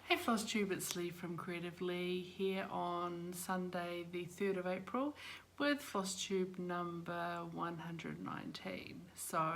Hey FLOSSTUBE, it's Leigh from Creative Leigh here on Sunday the 3rd of April with FLOSSTUBE number 119. So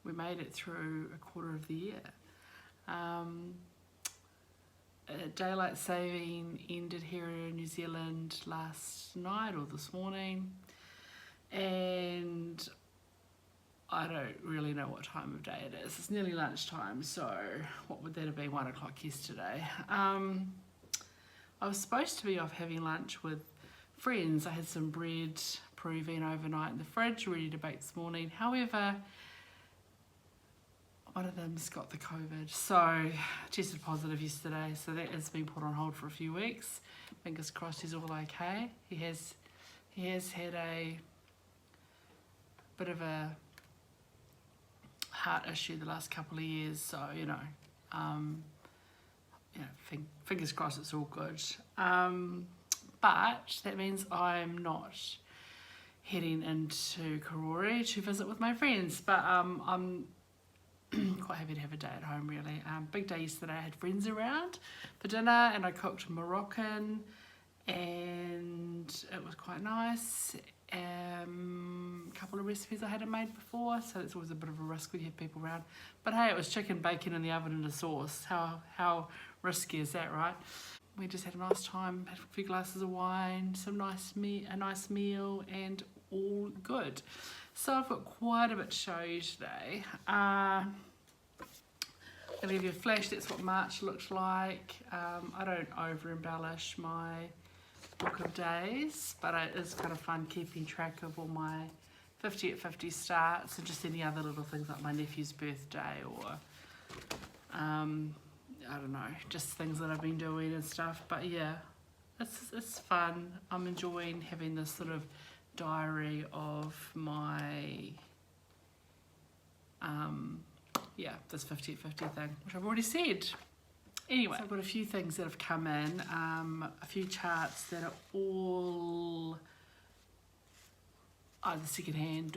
we made it through a quarter of the year. Daylight saving ended here in New Zealand last night or this morning, and I don't really know what time of day it is. It's nearly lunchtime, so what would that have been, 1 o'clock yesterday? I was supposed to be off having lunch with friends. I had some bread proving overnight in the fridge, ready to bake this morning. However, one of them's got the COVID, so tested positive yesterday, so that has been put on hold for a few weeks. Fingers crossed he's all okay. He has had a bit of a heart issue the last couple of years, so fingers crossed it's all good. But that means I'm not heading into Karori to visit with my friends, but I'm quite happy to have a day at home really. Big day yesterday. I had friends around for dinner and I cooked Moroccan and it was quite nice. A couple of recipes I hadn't made before, so it's always a bit of a risk when you have people around. But hey, it was chicken, bacon in the oven and a sauce. How risky is that, right? We just had a nice time, had a few glasses of wine, a nice meal, and all good. So I've got quite a bit to show you today. I'll give you a flash. That's what March looked like. I don't over embellish my book of days, but it is kind of fun keeping track of all my 50 at 50 starts and just any other little things like my nephew's birthday or I don't know, just things that I've been doing and stuff. But yeah, it's fun. I'm enjoying having this sort of diary of my this 50 at 50 thing, which I've already said. Anyway, so I've got a few things that have come in, a few charts that are all either secondhand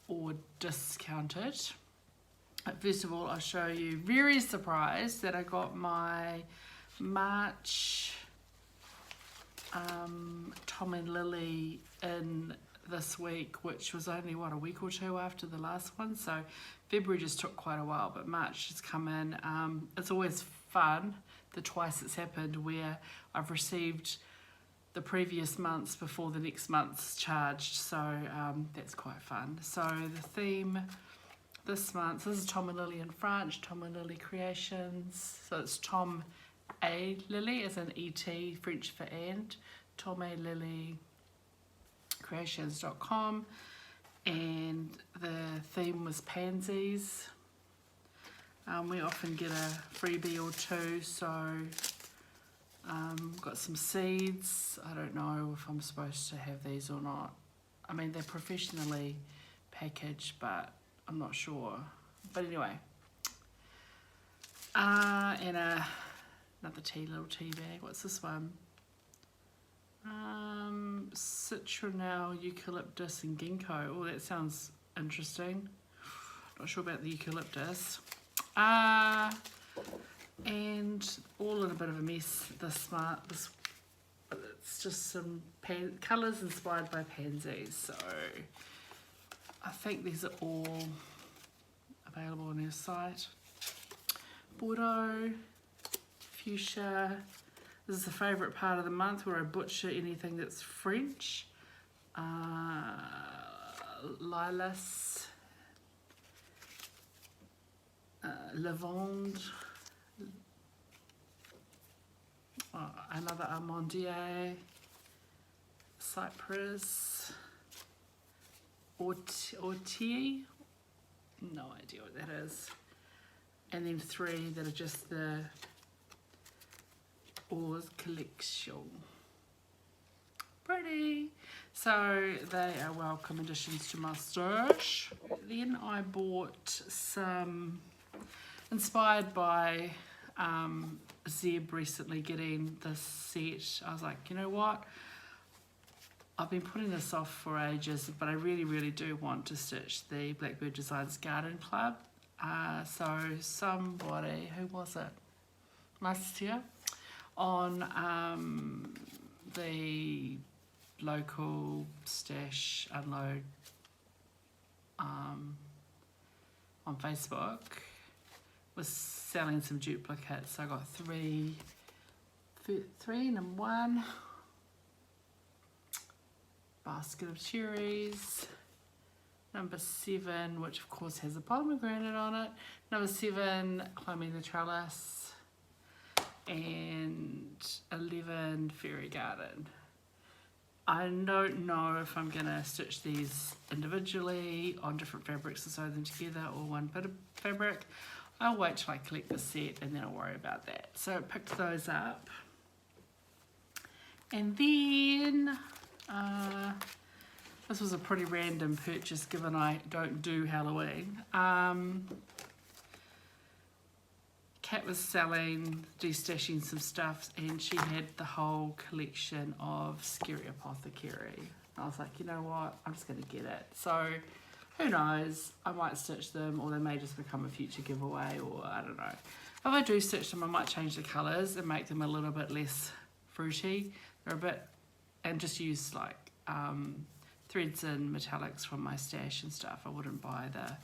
or discounted. First of all, I'll show you, very surprised that I got my March Tom and Lilly in this week, which was only a week or two after the last one, so February just took quite a while, but March has come in. It's always fun, the twice it's happened, where I've received the previous months before the next month's charged, so that's quite fun. So the theme this month, this is Tom and Lilly in French, Tom and Lilly Creations, so it's Tom A. Lilly as in E.T., French for and, Tom A. Lilly Creations.com, and the theme was pansies. We often get a freebie or two, so got some seeds. I don't know if I'm supposed to have these or not. I mean, they're professionally packaged, but I'm not sure. But anyway, and another little tea bag. What's this one? Citronelle, eucalyptus and ginkgo. Oh, that sounds interesting. Not sure about the eucalyptus. And all in a bit of a mess this it's just some colours inspired by pansies, so I think these are all available on our site. Bordeaux, fuchsia. This is the favourite part of the month where I butcher anything that's French. Lilas, lavande, another amandier, cypress, ortie, no idea what that is, and then 3 that are just the Oars collection. Pretty. So they are welcome additions to my stash. Then I bought some, inspired by Zeb recently getting this set. I was like, you know what? I've been putting this off for ages, but I really do want to stitch the Blackbird Designs Garden Club. So somebody, who was it? nice here, on the local stash unload on Facebook. Was selling some duplicates. So I got three and one. Basket of cherries. Number 7, which of course has a pomegranate on it. Number 7, climbing the trellis. And 11, fairy garden. I don't know if I'm gonna stitch these individually on different fabrics and sew them together, or one bit of fabric. I'll wait till I collect the set and then I'll worry about that. So I picked those up. And then, this was a pretty random purchase given I don't do Halloween. Kat was selling, destashing some stuff, and she had the whole collection of Scary Apothecary. I was like, you know what, I'm just going to get it. So who knows, I might stitch them, or they may just become a future giveaway, or I don't know. If I do stitch them, I might change the colours and make them a little bit less fruity. They're a bit, and just use like threads and metallics from my stash and stuff. I wouldn't buy the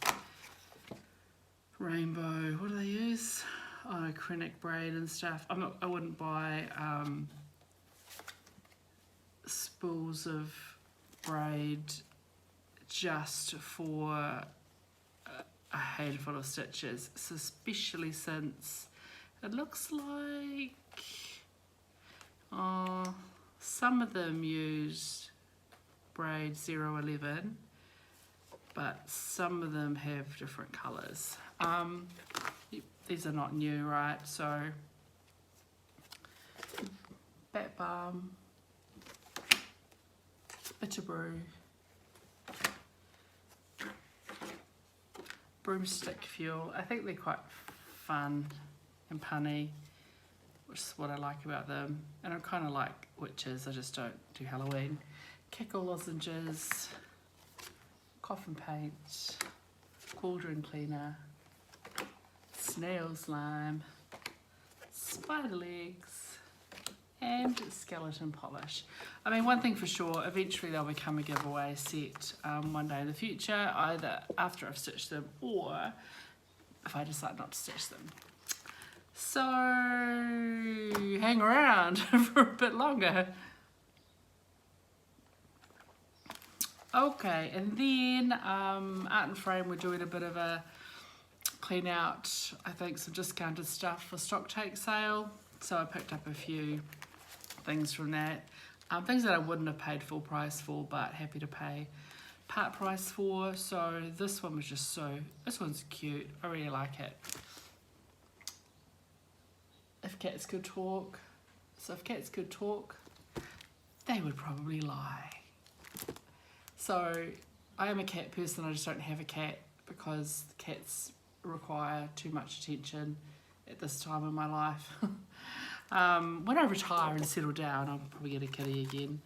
rainbow, what do they use? Oh, acrylic braid and stuff. I wouldn't buy spools of braid just for a handful of stitches, so especially since it looks like some of them use braid 011, but some of them have different colours. These are not new, right? So bat balm, bitter brew, broomstick fuel. I think they're quite fun and punny, which is what I like about them. And I'm kind of like witches, I just don't do Halloween. Cackle lozenges, coffin paint, cauldron cleaner, snail slime, spider legs, and skeleton polish. I mean, one thing for sure, eventually they'll become a giveaway set one day in the future, either after I've stitched them or if I decide not to stitch them. So hang around for a bit longer. Okay, and then Art and Frame, we're doing a bit of a clean out, I think, some discounted stuff for stock take sale. So I picked up a few things from that. Things that I wouldn't have paid full price for, but happy to pay part price for. So this one was just this one's cute. I really like it. If cats could talk, they would probably lie. So I am a cat person, I just don't have a cat because cats require too much attention at this time in my life. When I retire and settle down, I'll probably get a kitty again.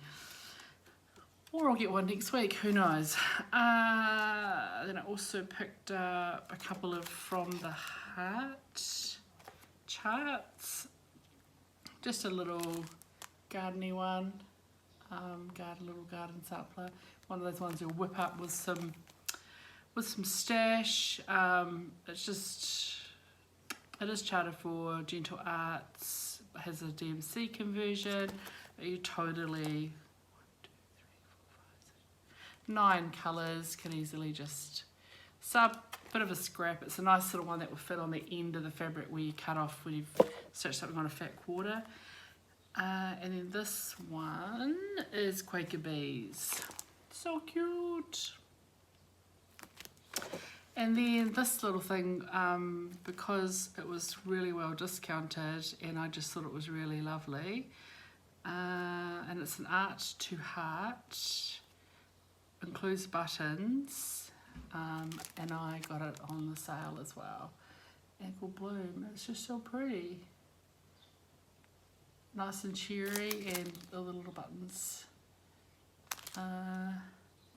Or I'll get one next week, who knows. Then I also picked up a couple of from the Hutt charts. Just a little gardeny one. Little garden sampler. One of those ones you'll whip up with some stash. It is charted for Gentle Arts. It has a DMC conversion. You totally 9 colours, can easily just bit of a scrap. It's a nice sort of one that will fit on the end of the fabric where you cut off when you've stitched something on a fat quarter. And then this one is Quaker Bees. So cute. And then this little thing, because it was really well discounted and I just thought it was really lovely. And it's an Art to Heart, includes buttons, and I got it on the sale as well. Ankle Bloom, it's just so pretty. Nice and cheery, and all the little buttons.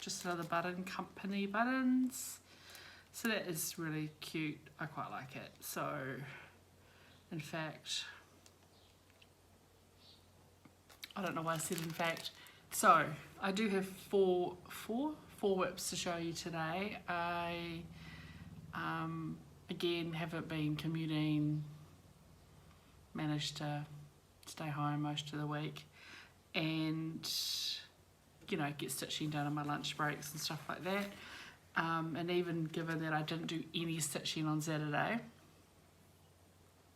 Just another button, company buttons. So that is really cute. I quite like it. So, in fact, I don't know why I said in fact. So I do have four whips to show you today. I again haven't been commuting, managed to stay home most of the week, and you know, get stitching done on my lunch breaks and stuff like that. And even given that I didn't do any stitching on Saturday,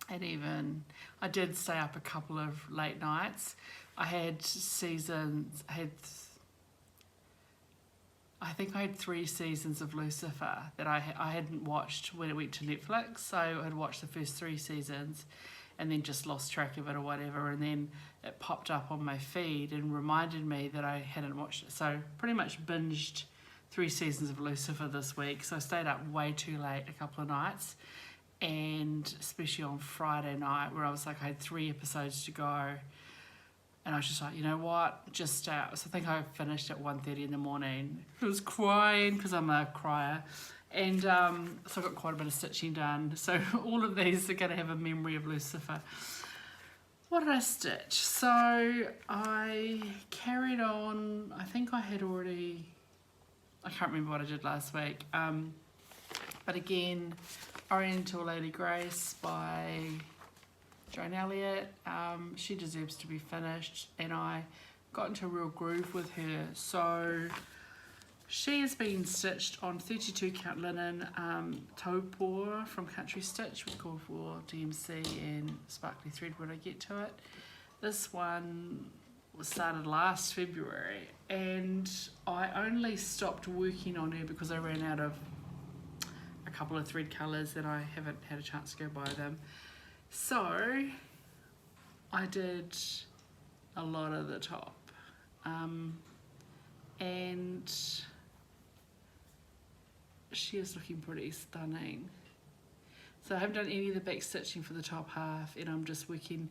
and even I did stay up a couple of late nights. I had seasons, I think I had 3 seasons of Lucifer that I hadn't watched when it went to Netflix. So I had watched the first 3 seasons and then just lost track of it or whatever, and then it popped up on my feed and reminded me that I hadn't watched it. So pretty much binged 3 seasons of Lucifer this week. So I stayed up way too late a couple of nights, and especially on Friday night where I was like, I had 3 episodes to go. And I was just like, you know what, just stay out. So I think I finished at 1:30 in the morning. I was crying because I'm a crier. And so I got quite a bit of stitching done. So all of these are going to have a memory of Lucifer. What did I stitch? So I carried on, I think I had already, I can't remember what I did last week. But again, Oriental Lady Grace by Joan Elliot. She deserves to be finished, and I got into a real groove with her. So she has been stitched on 32 count linen, Taupo from Country Stitch, we call for DMC and sparkly thread when I get to it. This one was started last February, and I only stopped working on her because I ran out of a couple of thread colours and I haven't had a chance to go buy them. So I did a lot of the top, and she is looking pretty stunning. So I haven't done any of the back stitching for the top half, and I'm just working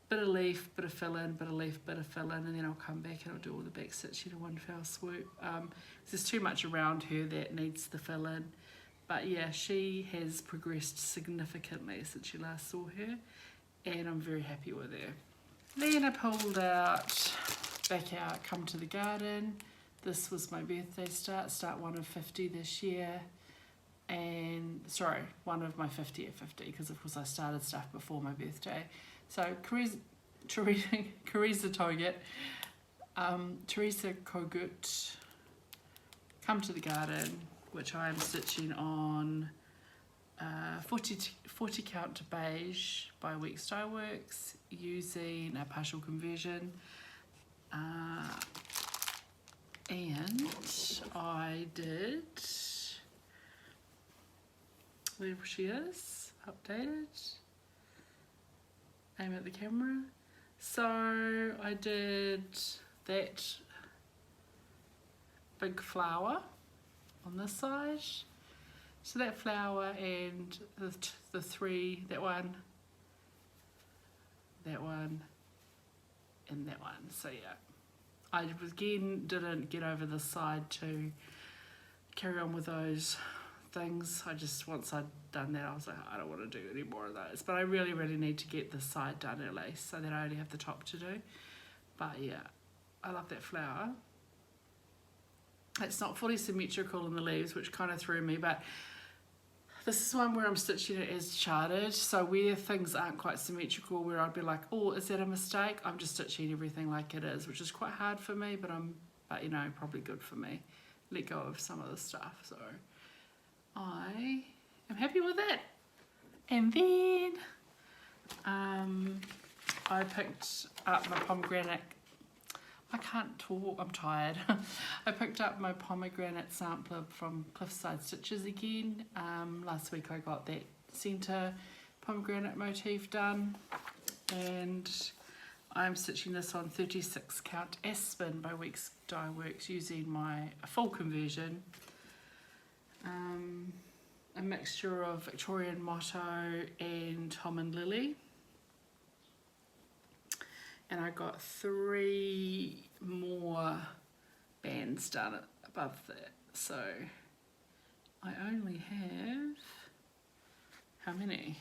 bit of leaf, bit of fill in, bit of leaf, bit of fill in, and then I'll come back and I'll do all the back stitching in one fell swoop. There's too much around her that needs the fill in. But yeah, she has progressed significantly since you last saw her, and I'm very happy with her. Then I pulled back out, Come to the Garden. This was my birthday start 1 of 50 this year. And, sorry, 1 of my 50 at 50, because of course I started stuff before my birthday. So Teresa Kogut, Come to the Garden, which I am stitching on 40 count to Beige by Weeks Dye Works using a partial conversion. And I did, where she is, updated, aim at the camera. So I did that big flower on this side, so that flower and the 3, that one, and that one. So yeah, I again didn't get over this side to carry on with those things. I just, once I'd done that, I was like, I don't want to do any more of those, but I really need to get this side done at least, so that I only have the top to do. But yeah, I love that flower. It's not fully symmetrical in the leaves, which kind of threw me, but this is one where I'm stitching it as charted. So where things aren't quite symmetrical, where I'd be like, oh, is that a mistake? I'm just stitching everything like it is, which is quite hard for me, but you know, probably good for me. Let go of some of the stuff. So I am happy with that. And then I picked up my pomegranate. I can't talk, I'm tired. I picked up my pomegranate sampler from Cliffside Stitches again. Last week I got that centre pomegranate motif done, and I'm stitching this on 36 count Aspen by Weeks Dye Works using my full conversion. A mixture of Victorian Motto and Tom and Lilly. And I got 3 more bands done above that. So I only have, how many?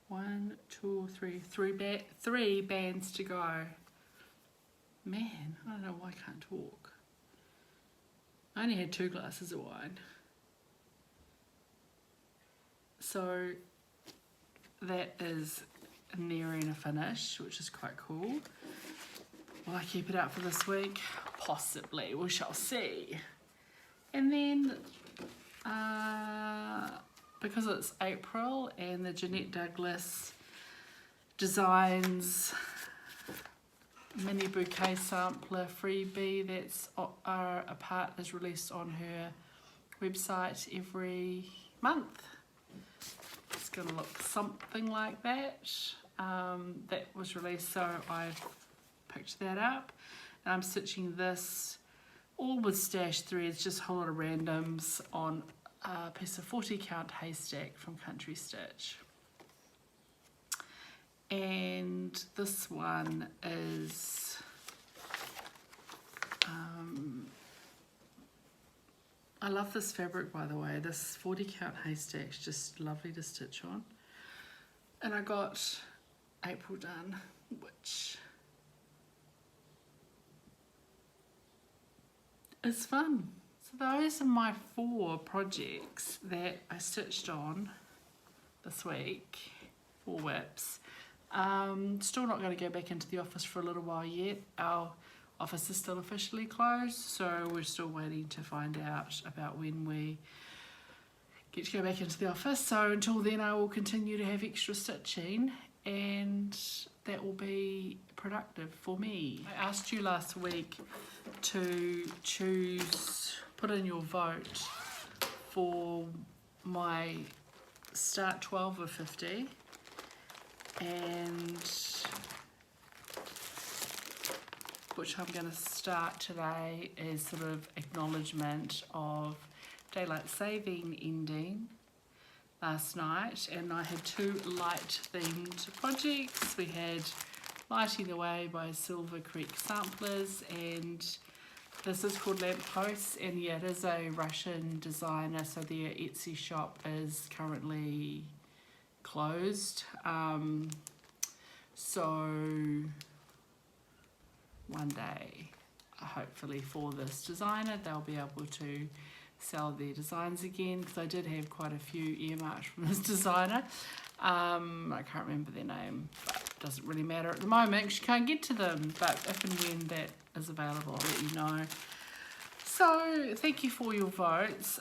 1, 2, 3 bands to go Man, I don't know why I can't talk. I only had 2 glasses of wine. So that is nearing a finish, which is quite cool. Will I keep it out for this week? Possibly, we shall see. And then, because it's April and the Jeannette Douglas Designs Mini Bouquet Sampler freebie that's a part is released on her website every month. It's going to look something like that. That was released, so I've picked that up. And I'm stitching this all with stash threads, just a whole lot of randoms on a piece of 40 count Haystack from Country Stitch. And this one is I love this fabric, by the way. This 40 count Haystack's just lovely to stitch on. And I got April done, which is fun. So those are my 4 projects that I stitched on this week, 4 whips. Still not going to go back into the office for a little while yet. Our office is still officially closed, so we're still waiting to find out about when we get to go back into the office. So until then I will continue to have extra stitching, and that will be productive for me. I asked you last week to put in your vote for my start 12 of 50, and which I'm going to start today is sort of acknowledgement of daylight saving ending last night, and I had 2 light themed projects. We had Lighting the Way by Silver Creek Samplers, and this is called Lampposts, and yeah, it is a Russian designer, so their Etsy shop is currently closed. So one day, hopefully for this designer, they'll be able to sell their designs again, because I did have quite a few earmarked from this designer. I can't remember their name, but it doesn't really matter at the moment because you can't get to them, but if and when that is available, I'll let you know. So thank you for your votes.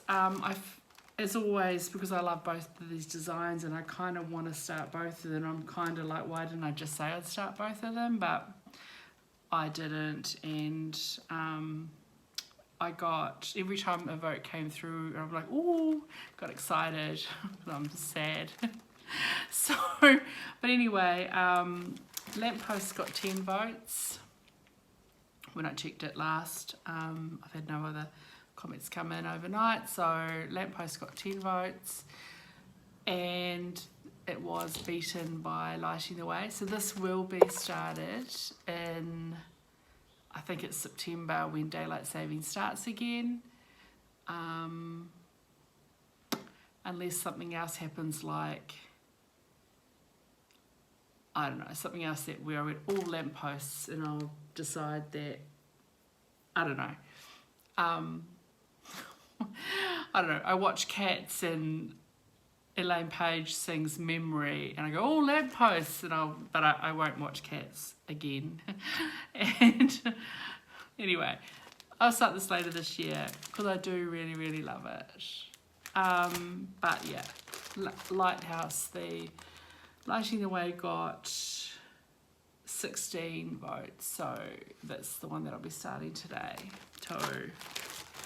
As always, because I love both of these designs and I kind of want to start both of them, I'm kind of like, why didn't I just say I'd start both of them? But I didn't, and I got, every time a vote came through, I'm like, ooh, got excited. I'm just sad. So, but anyway, Lampposts got 10 votes when I checked it last. I've had no other comments come in overnight, so Lampposts got 10 votes, and it was beaten by Lighting the Way. So this will be started in, I think it's September when daylight saving starts again, unless something else happens, like, I don't know, something else that where I read all lampposts and I'll decide that, I don't know. I don't know, I watch Cats and Elaine Page sings Memory and I go, oh, lampposts, and but I won't watch Cats again. And anyway, I'll start this later this year because I do really, really love it. But yeah, Lighthouse, the Lighting the Way got 16 votes, so that's the one that I'll be starting today. So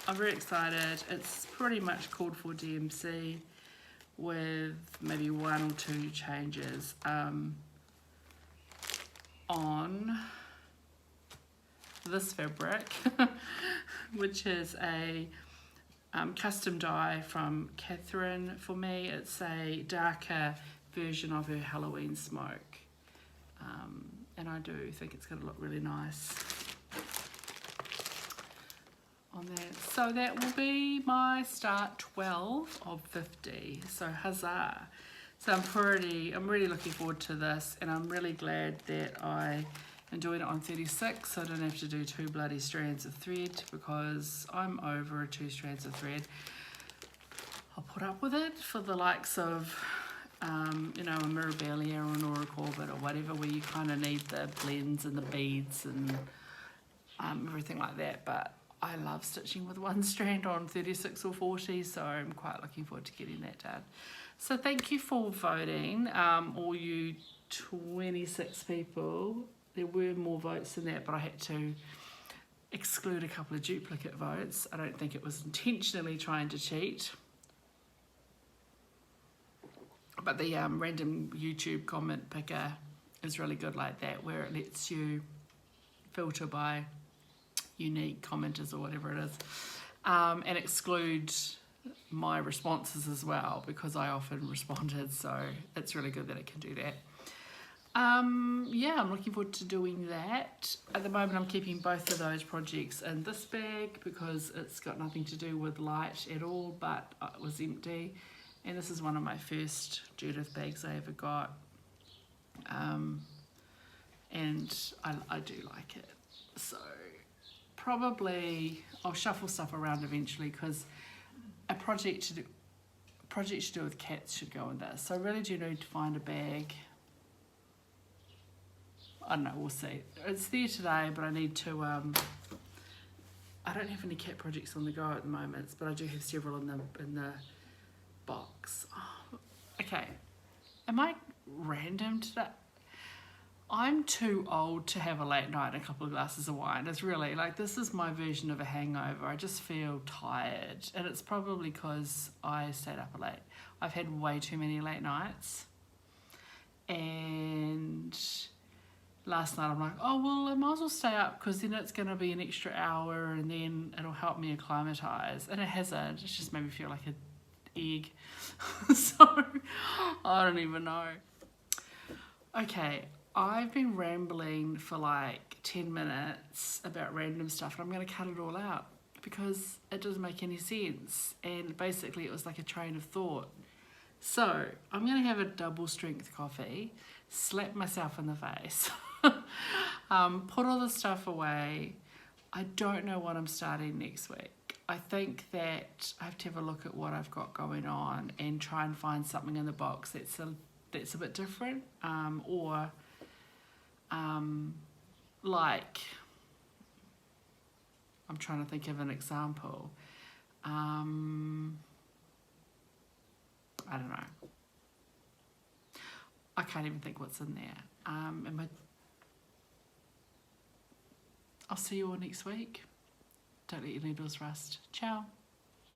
I'm very excited. It's pretty much called for DMC with maybe 1 or 2 changes on this fabric, which is a custom dye from Catherine for me. It's a darker version of her Halloween smoke, and I do think it's going to look really nice on that. So that will be my start 12 of 50, so huzzah. So I'm really looking forward to this, and I'm really glad that I and doing it on 36 so I don't have to do 2 bloody strands of thread, because I'm over 2 strands of thread. I'll put up with it for the likes of you know, a Mirabilia or an Aura Corbett or whatever, where you kind of need the blends and the beads and everything like that. But I love stitching with 1 strand on 36 or 40, so I'm quite looking forward to getting that done. So thank you for voting, all you 26 people. There were more votes than that, but I had to exclude a couple of duplicate votes. I don't think it was intentionally trying to cheat. But the random YouTube comment picker is really good like that, where it lets you filter by unique commenters or whatever it is, and exclude my responses as well, because I often responded, so it's really good that it can do that. Yeah, I'm looking forward to doing that. At the moment I'm keeping both of those projects in this bag because it's got nothing to do with light at all, but it was empty. And this is one of my first Judith bags I ever got, and I do like it. So probably I'll shuffle stuff around eventually, because a project to do with cats should go in this. So I really do need to find a bag. I don't know, we'll see. It's there today, but I need to, I don't have any cat projects on the go at the moment, but I do have several in the box. Oh, okay, am I random today? I'm too old to have a late night and a couple of glasses of wine. It's really, like, this is my version of a hangover. I just feel tired, and it's probably because I stayed up late. I've had way too many late nights, and last night I'm like, oh well, I might as well stay up, because then it's going to be an extra hour and then it'll help me acclimatise, and it hasn't. It's just made me feel like an egg. So I don't even know. Okay, I've been rambling for like 10 minutes about random stuff, and I'm going to cut it all out because it doesn't make any sense, and basically it was like a train of thought. So I'm going to have a double strength coffee, slap myself in the face, put all the stuff away. I don't know what I'm starting next week. I think that I have to have a look at what I've got going on and try and find something in the box that's a bit different, or like, I'm trying to think of an example. I don't know. I can't even think what's in there. I'll see you all next week. Don't let your needles rust. Ciao.